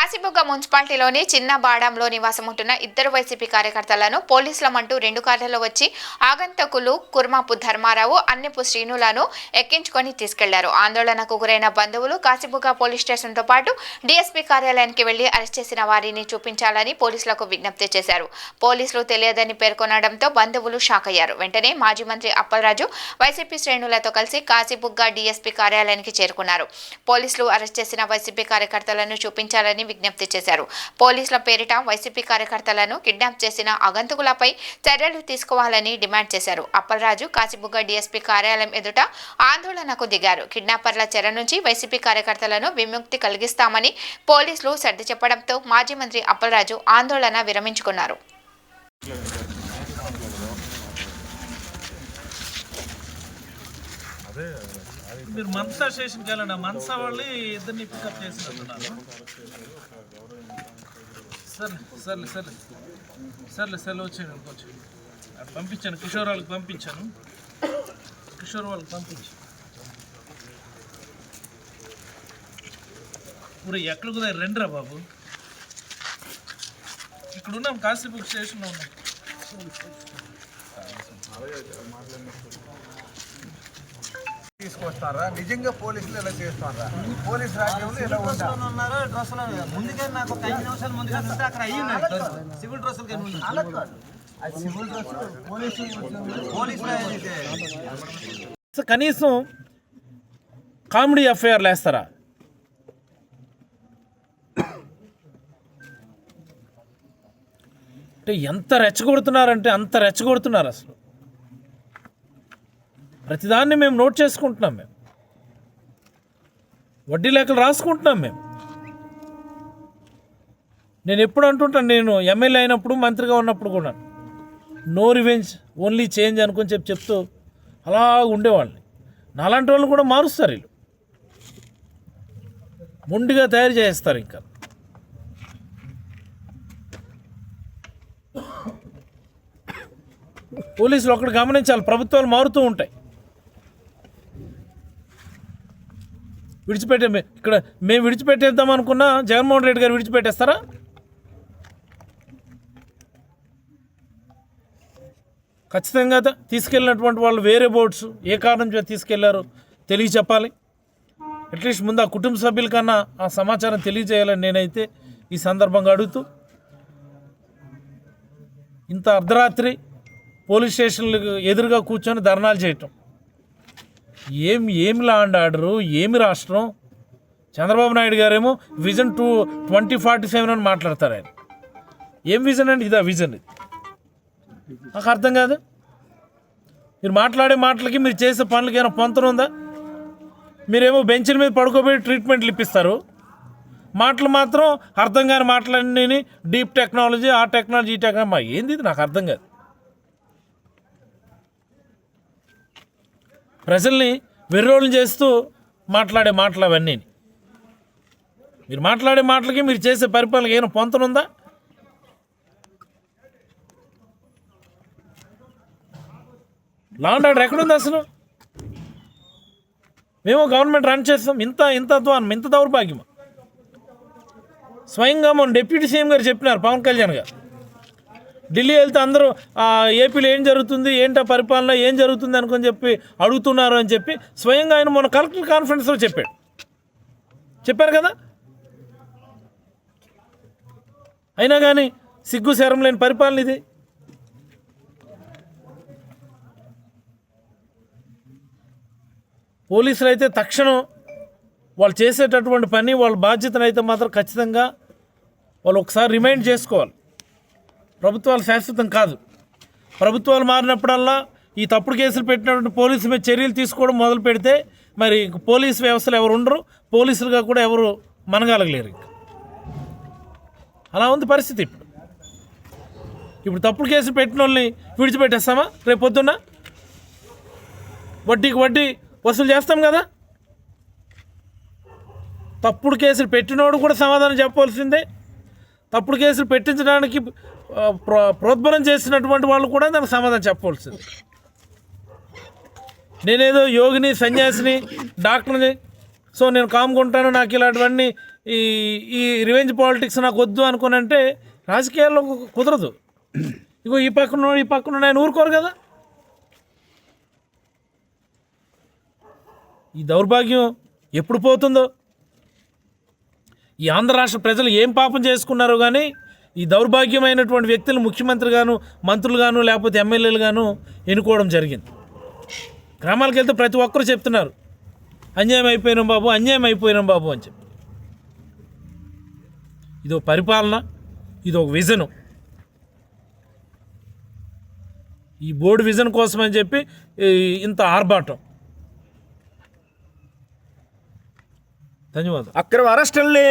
కాశీబుగ్గ మున్సిపాలిటీలోని చిన్న బాడంలో నివాసం ఉంటున్న ఇద్దరు వైసీపీ కార్యకర్తలను పోలీసులమంటూ 2 కార్లలో వచ్చి ఆగంతకులు కుర్మాపు ధర్మారావు, అన్నెపు శ్రీనులను ఎక్కించుకొని తీసుకెళ్లారు. ఆందోళనకు గురైన బంధువులు కాశీబుగ్గ పోలీస్ స్టేషన్తో పాటు డీఎస్పీ కార్యాలయానికి వెళ్లి అరెస్ట్ చేసిన వారిని చూపించాలని పోలీసులకు విజ్ఞప్తి చేశారు. పోలీసులు తెలియదని పేర్కొనడంతో బంధువులు షాక్ అయ్యారు. వెంటనే మాజీ మంత్రి అప్పలరాజు వైసీపీ శ్రేణులతో కలిసి కాశీబుగ్గ డీఎస్పీ కార్యాలయానికి చేరుకున్నారు. పోలీసులు అరెస్ట్ చేసిన వైసీపీ కార్యకర్తలను చూపించాలని విజ్ఞప్తి చేశారు. పోలీసుల పేరిట వైసీపీ కార్యకర్తలను కిడ్నాప్ చేసిన ఆగంతకులపై చర్యలు తీసుకోవాలని డిమాండ్ చేశారు. అప్పలరాజు కాశీబుగ్గ డీఎస్పీ కార్యాలయం ఎదుట ఆందోళనకు దిగారు. కిడ్నాపర్ల చెర నుంచి వైసీపీ కార్యకర్తలను విముక్తి కలిగిస్తామని పోలీసులు సర్ది చెప్పడంతో మాజీ మంత్రి అప్పలరాజు ఆందోళన విరమించుకున్నారు. మీరు మనసా స్టేషన్కి వెళ్ళండి. మనసా వాళ్ళు ఇద్దరిని పికప్ చేసినట్టున్నారు. సర్లే వచ్చాను కొంచెం పంపించాను. కిషోర్ వాళ్ళకి పంపించాను. ఇప్పుడు ఎక్కడ కుదర రండిరా బాబు. ఇక్కడ ఉన్నాం, కాశీబుగ్గ స్టేషన్లో ఉన్నాం. తీసుకొస్తారా? నిజంగా పోలీసులు ఎలా చేస్తారా? పోలీస్ రాజ్యంలో ఎలా ఉన్నారు? డ్రెస్సులు ముందుగా నాకు ఒక 5 నిమిషాలు ముందుగా ఉంటే అక్కడ అయ్యింది సివిల్ డ్రెస్సులు కనీసం కామెడీ ఎఫ్ఐఆర్లు వేస్తారా? అంటే ఎంత రెచ్చగొడుతున్నారంటే అంత రెచ్చగొడుతున్నారు. అసలు ప్రతిదాన్ని మేము నోట్ చేసుకుంటున్నాం. మేము వడ్డీ లెక్కలు రాసుకుంటున్నాం. నేను ఎప్పుడు అంటుంటాను, నేను ఎమ్మెల్యే అయినప్పుడు మంత్రిగా ఉన్నప్పుడు కూడా నో రివెంజ్ ఓన్లీ చేంజ్ అనుకొని చెప్తూ అలా ఉండేవాళ్ళని. నాలాంటి వాళ్ళు కూడా మారుస్తారు. వీళ్ళు మొండిగా తయారు చేస్తారు. ఇంకా పోలీసులు ఒకటి గమనించాలి, ప్రభుత్వాలు మారుతూ ఉంటాయి. ఇక్కడ మేము విడిచిపెట్టేద్దాం అనుకున్నా జగన్మోహన్ రెడ్డి గారు విడిచిపెట్టేస్తారా? ఖచ్చితంగా తీసుకెళ్ళినటువంటి వాళ్ళు వేరే బోట్స్ ఏ కారణం చేత తీసుకెళ్లారో తెలియ చెప్పాలి. అట్లీస్ట్ ముందు ఆ కుటుంబ సభ్యుల కన్నా ఆ సమాచారం తెలియజేయాలని నేనైతే ఈ సందర్భంగా అడుగుతూ, ఇంత అర్ధరాత్రి పోలీస్ స్టేషన్లకు ఎదురుగా కూర్చొని ధర్నాలు చేయటం ఏమి లా అండ్ ఆర్డరు, ఏమి రాష్ట్రం? చంద్రబాబు నాయుడు గారేమో విజన్ 2047 అని మాట్లాడతారు. ఆయన ఏం విజన్ అండి? ఇదా విజన్? ఇది నాకు అర్థం కాదు. మీరు మాట్లాడే మాటలకి మీరు చేసే పనులకి ఏమైనా పొంతన ఉందా? మీరేమో బెంచ్ల మీద పడుకోబెట్టి ట్రీట్మెంట్లు ఇప్పిస్తారు. మాటలు మాత్రం అర్థం కాని మాటలన్నీ డీప్ టెక్నాలజీ, ఆ టెక్నాలజీ, ఈ టెక్నాలజీ. ఏంది ఇది? నాకు అర్థం కాదు. ప్రజల్ని వెర్రోళ్ళు చేస్తూ మాట్లాడే మాటలు అవన్నీ. మీరు మాట్లాడే మాటలకి మీరు చేసే పరిపాలనకి ఏమైనా పొంతనుందా? లా అండ్ ఆర్డర్ ఎక్కడుంది అసలు? మేము గవర్నమెంట్ రన్ చేస్తాం. ఇంత అధ్వానం, ఇంత దౌర్భాగ్యం. స్వయంగా మన డిప్యూటీ సీఎం గారు చెప్పినారు, పవన్ కళ్యాణ్ గారు. ఢిల్లీ వెళ్తే అందరూ ఏపీలో ఏం జరుగుతుంది, ఏంటో పరిపాలన ఏం జరుగుతుంది అనుకొని అడుగుతున్నారు అని చెప్పి స్వయంగా ఆయన మొన్న కలెక్టర్ కాన్ఫరెన్స్లో చెప్పారు కదా. అయినా కానీ సిగ్గు శరం లేని పరిపాలన ఇది. పోలీసులు అయితే తక్షణం వాళ్ళు చేసేటటువంటి పని, వాళ్ళ బాధ్యతను అయితే మాత్రం ఖచ్చితంగా వాళ్ళు ఒకసారి రిమైండ్ చేసుకోవాలి. ప్రభుత్వాలు శాశ్వతం కాదు. ప్రభుత్వాలు మారినప్పుడల్లా ఈ తప్పుడు కేసులు పెట్టినటువంటి పోలీసు మీద చర్యలు తీసుకోవడం మొదలు పెడితే మరి పోలీసు వ్యవస్థలు ఎవరు ఉండరు, పోలీసులుగా కూడా ఎవరు మనగలగలేరు. అలా ఉంది పరిస్థితి. ఇప్పుడు తప్పుడు కేసులు పెట్టిన వాళ్ళని విడిచిపెట్టేస్తామా? రేపు పొద్దున్న వడ్డీకి వడ్డీ వసూలు చేస్తాం కదా. తప్పుడు కేసులు పెట్టినోడు కూడా సమాధానం చెప్పవలసిందే. తప్పుడు కేసులు పెట్టించడానికి ప్రోద్బలం చేసినటువంటి వాళ్ళు కూడా దానికి సమాధానం చెప్పవలసింది. నేనేదో యోగిని, సన్యాసిని, డాక్టర్ని, సో నేను కామ్గా ఉంటాను, నాకు ఇలాంటివన్నీ ఈ ఈ రివెంజ్ పాలిటిక్స్ నాకు వద్దు అనుకునంటే రాజకీయాల్లో కుదరదు. ఇగో ఈ పక్కన ఆయన ఊరుకోరు కదా. ఈ దౌర్భాగ్యం ఎప్పుడు పోతుందో. ఈ ఆంధ్ర రాష్ట్ర ప్రజలు ఏం పాపం చేసుకున్నారో కానీ ఈ దౌర్భాగ్యమైనటువంటి వ్యక్తులు ముఖ్యమంత్రి గాను, మంత్రులు గాను, లేకపోతే ఎమ్మెల్యేలు గాను ఎన్నుకోవడం జరిగింది. గ్రామాలకు వెళ్తే ప్రతి ఒక్కరు చెప్తున్నారు, అన్యాయం అయిపోయినాం బాబు, అన్యాయం అయిపోయినాం బాబు అని చెప్పి. ఇది ఒక పరిపాలన, ఇది ఒక విజను. ఈ బోర్డు విజన్ కోసం అని చెప్పి ఇంత ఆర్భాటం. ధన్యవాదాలు. అక్రమ అరెస్టుల్ని